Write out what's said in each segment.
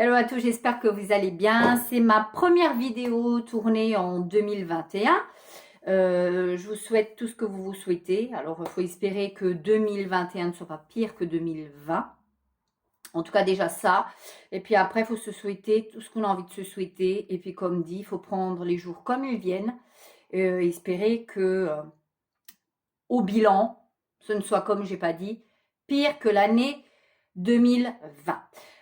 Hello à tous, j'espère que vous allez bien. C'est ma première vidéo tournée en 2021. Je vous souhaite tout ce que vous vous souhaitez. Alors, il faut espérer que 2021 ne soit pas pire que 2020. En tout cas, déjà ça. Et puis après, il faut se souhaiter tout ce qu'on a envie de se souhaiter. Et puis, comme dit, il faut prendre les jours comme ils viennent. Espérer que, au bilan, ce ne soit, comme j'ai pas dit, pire que l'année 2020.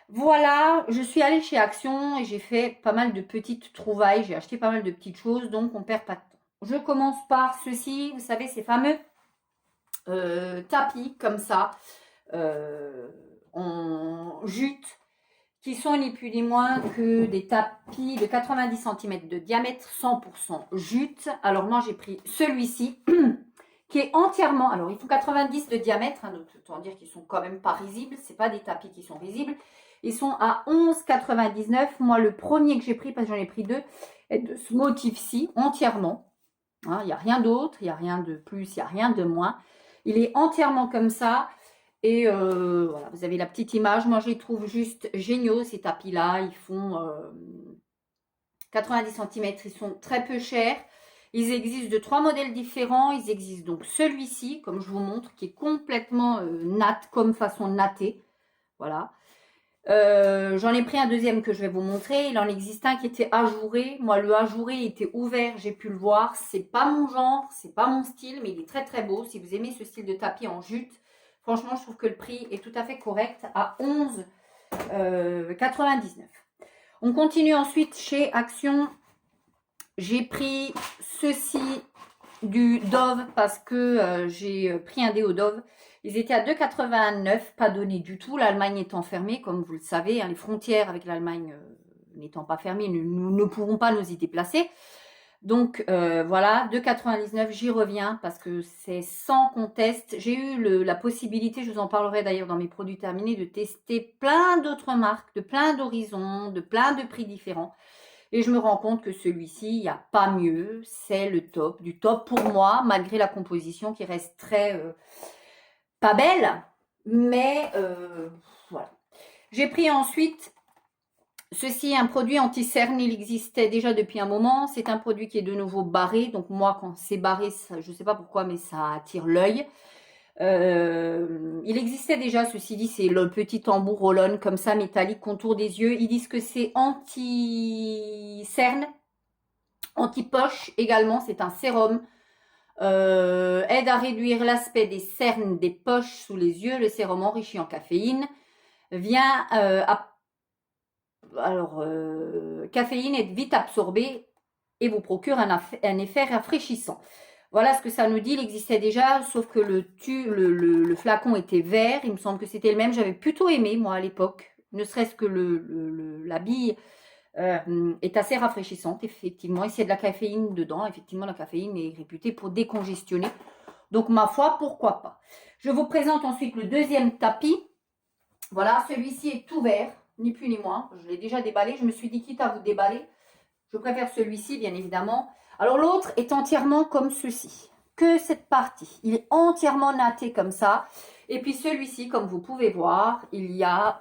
Voilà, je suis allée chez Action et j'ai fait pas mal de petites trouvailles. J'ai acheté pas mal de petites choses, donc on perd pas de temps. Je commence par ceci, vous savez, ces fameux tapis comme ça, en jute, qui sont ni plus ni moins que des tapis de 90 cm de diamètre, 100% jute. Alors moi j'ai pris celui-ci, qui est entièrement, alors ils font 90 de diamètre, hein, donc autant dire qu'ils sont quand même pas risibles, c'est pas des tapis qui sont risibles. Ils sont à 11,99. Moi, le premier que j'ai pris, parce que j'en ai pris deux, est de ce motif-ci, entièrement. Hein, il n'y a rien d'autre, il n'y a rien de plus, il n'y a rien de moins. Il est entièrement comme ça. Et voilà, vous avez la petite image. Moi, je les trouve juste géniaux, ces tapis-là. Ils font 90 cm. Ils sont très peu chers. Ils existent de 3 modèles différents. Ils existent donc celui-ci, comme je vous montre, qui est complètement natte, comme façon nattée. Voilà. J'en ai pris un deuxième que je vais vous montrer. Il en existe un qui était ajouré. Moi, le ajouré était ouvert, j'ai pu le voir. C'est pas mon genre, c'est pas mon style, mais il est très très beau. Si vous aimez ce style de tapis en jute, franchement, je trouve que le prix est tout à fait correct à 11,99. On continue ensuite chez Action. J'ai pris ceci du Dove parce que j'ai pris un déo Dove. Ils étaient à 2,89, pas donné du tout. L'Allemagne étant fermée, comme vous le savez, hein, les frontières avec l'Allemagne n'étant pas fermées, nous ne pourrons pas nous y déplacer. Donc voilà, 2,99, j'y reviens parce que c'est sans conteste. J'ai eu la possibilité, je vous en parlerai d'ailleurs dans mes produits terminés, de tester plein d'autres marques, de plein d'horizons, de plein de prix différents. Et je me rends compte que celui-ci, il n'y a pas mieux. C'est le top du top pour moi, malgré la composition qui reste très pas belle. Mais voilà. J'ai pris ensuite ceci, un produit anti-cerne. Il existait déjà depuis un moment. C'est un produit qui est de nouveau barré. Donc moi, quand c'est barré, ça, je ne sais pas pourquoi, mais ça attire l'œil. Il existait déjà, ceci dit, c'est le petit tambour roll-on comme ça, métallique, contour des yeux. Ils disent que c'est anti-cerne, anti-poche également. C'est un sérum. Aide à réduire l'aspect des cernes des poches sous les yeux. Le sérum enrichi en caféine vient caféine est vite absorbée et vous procure un effet rafraîchissant. Voilà ce que ça nous dit. Il existait déjà, sauf que le flacon était vert. Il me semble que c'était le même. J'avais plutôt aimé, moi, à l'époque. Ne serait-ce que la bille est assez rafraîchissante, effectivement. Et s'il y a de la caféine dedans, effectivement, la caféine est réputée pour décongestionner. Donc, ma foi, pourquoi pas. Je vous présente ensuite le deuxième tapis. Voilà, celui-ci est tout vert, ni plus ni moins. Je l'ai déjà déballé. Je me suis dit, quitte à vous déballer, je préfère celui-ci, bien évidemment. Alors, l'autre est entièrement comme ceci. Que cette partie. Il est entièrement natté comme ça. Et puis, celui-ci, comme vous pouvez voir, il y a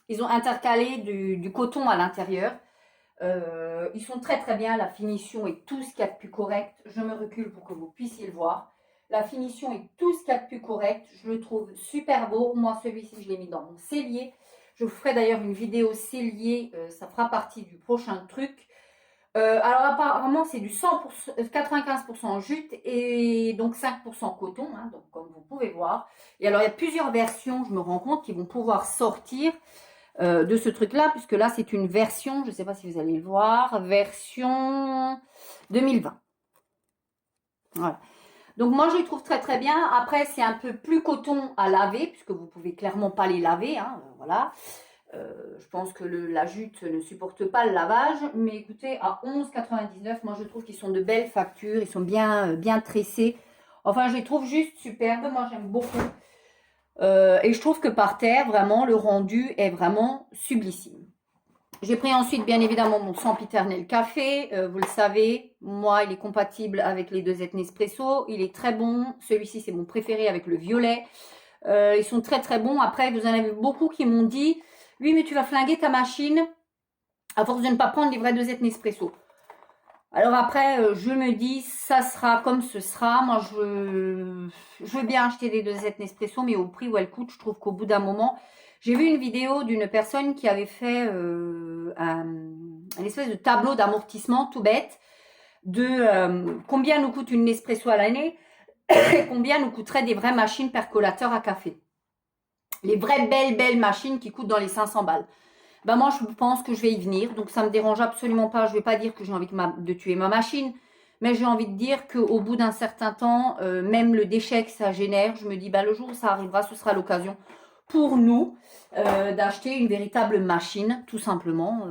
Ils ont intercalé du coton à l'intérieur. Ils sont très très bien. La finition est tout ce qu'il y a de plus correct. Je me recule pour que vous puissiez le voir. La finition est tout ce qu'il y a de plus correct. Je le trouve super beau. Moi, celui-ci, je l'ai mis dans mon cellier. Je vous ferai d'ailleurs une vidéo cellier. Ça fera partie du prochain truc. Alors, apparemment, c'est du 100%, 95% jute et donc 5% coton. Hein, donc, comme vous pouvez voir. Et alors, il y a plusieurs versions, je me rends compte, qui vont pouvoir sortir de ce truc-là, puisque là, c'est une version, je ne sais pas si vous allez le voir, version 2020. Voilà. Donc moi je les trouve très très bien. Après c'est un peu plus coton à laver, puisque vous pouvez clairement pas les laver, hein, voilà. Je pense que la jute ne supporte pas le lavage, mais écoutez, à 11,99, moi je trouve qu'ils sont de belles factures, ils sont bien, bien tressés. Enfin je les trouve juste superbes, moi j'aime beaucoup. Et je trouve que par terre, vraiment, le rendu est vraiment sublissime. J'ai pris ensuite, bien évidemment, mon sempiternel café. Vous le savez, moi, il est compatible avec les 2 Nespresso. Il est très bon. Celui-ci, c'est mon préféré avec le violet. Ils sont très très bons. Après, vous en avez beaucoup qui m'ont dit, oui, mais tu vas flinguer ta machine à force de ne pas prendre les vrais dosettes Nespresso. Alors après, je me dis, ça sera comme ce sera. Moi, je veux bien acheter des dosettes Nespresso, mais au prix où elles coûtent, je trouve qu'au bout d'un moment, j'ai vu une vidéo d'une personne qui avait fait un espèce de tableau d'amortissement tout bête de combien nous coûte une Nespresso à l'année et combien nous coûteraient des vraies machines percolateurs à café. Les vraies belles machines qui coûtent dans les 500 balles. Ben moi, je pense que je vais y venir. Donc, ça ne me dérange absolument pas. Je ne vais pas dire que j'ai envie de tuer ma machine. Mais j'ai envie de dire qu'au bout d'un certain temps, même le déchet que ça génère, je me dis, ben, le jour où ça arrivera, ce sera l'occasion pour nous d'acheter une véritable machine, tout simplement.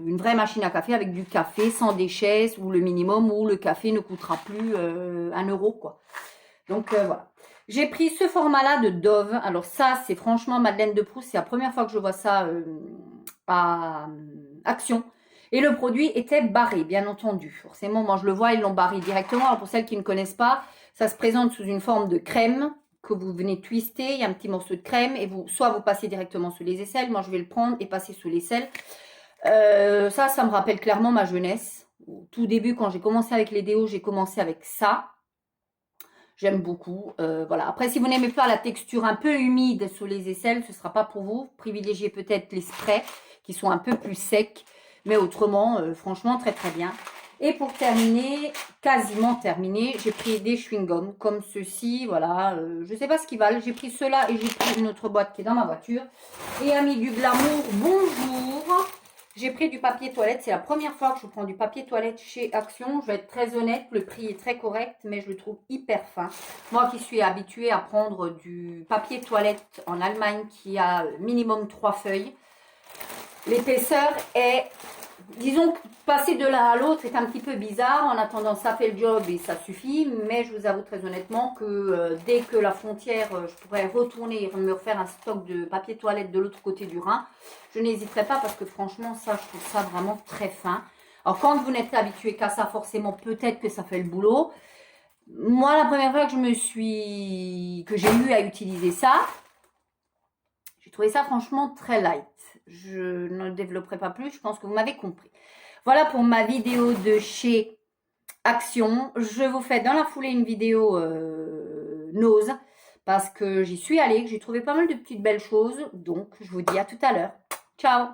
Une vraie machine à café avec du café sans déchets, ou le minimum, où le café ne coûtera plus 1 euro, quoi. Donc, voilà. J'ai pris ce format-là de Dove. Alors ça, c'est franchement Madeleine de Proust. C'est la première fois que je vois ça à Action. Et le produit était barré, bien entendu. Forcément, moi je le vois, ils l'ont barré directement. Alors pour celles qui ne connaissent pas, ça se présente sous une forme de crème que vous venez twister. Il y a un petit morceau de crème et soit vous passez directement sous les aisselles. Moi, je vais le prendre et passer sous l'aisselle. Ça me rappelle clairement ma jeunesse. Au tout début, quand j'ai commencé avec les déos, j'ai commencé avec ça. J'aime beaucoup. Voilà. Après, si vous n'aimez pas la texture un peu humide sous les aisselles, ce ne sera pas pour vous. Privilégiez peut-être les sprays qui sont un peu plus secs. Mais autrement, franchement, très très bien. Et pour terminer, quasiment terminé, j'ai pris des chewing-gums comme ceci. Voilà. Je ne sais pas ce qu'ils valent. J'ai pris ceux-là et j'ai pris une autre boîte qui est dans ma voiture. Et amis du glamour, bonjour. J'ai pris du papier toilette. C'est la première fois que je prends du papier toilette chez Action. Je vais être très honnête, le prix est très correct, mais je le trouve hyper fin. Moi qui suis habituée à prendre du papier toilette en Allemagne qui a minimum 3 feuilles, l'épaisseur est, disons, passer de l'un à l'autre est un petit peu bizarre. En attendant, ça fait le job et ça suffit. Mais je vous avoue très honnêtement que dès que la frontière, je pourrais retourner et me refaire un stock de papier toilette de l'autre côté du Rhin, je n'hésiterai pas parce que franchement, ça, je trouve ça vraiment très fin. Alors, quand vous n'êtes habitué qu'à ça, forcément, peut-être que ça fait le boulot. Moi, la première fois que j'ai eu à utiliser ça, j'ai trouvé ça franchement très light. Je ne le développerai pas plus, je pense que vous m'avez compris. Voilà pour ma vidéo de chez Action. Je vous fais dans la foulée une vidéo Nose parce que j'y suis allée, que j'ai trouvé pas mal de petites belles choses. Donc, je vous dis à tout à l'heure. Ciao!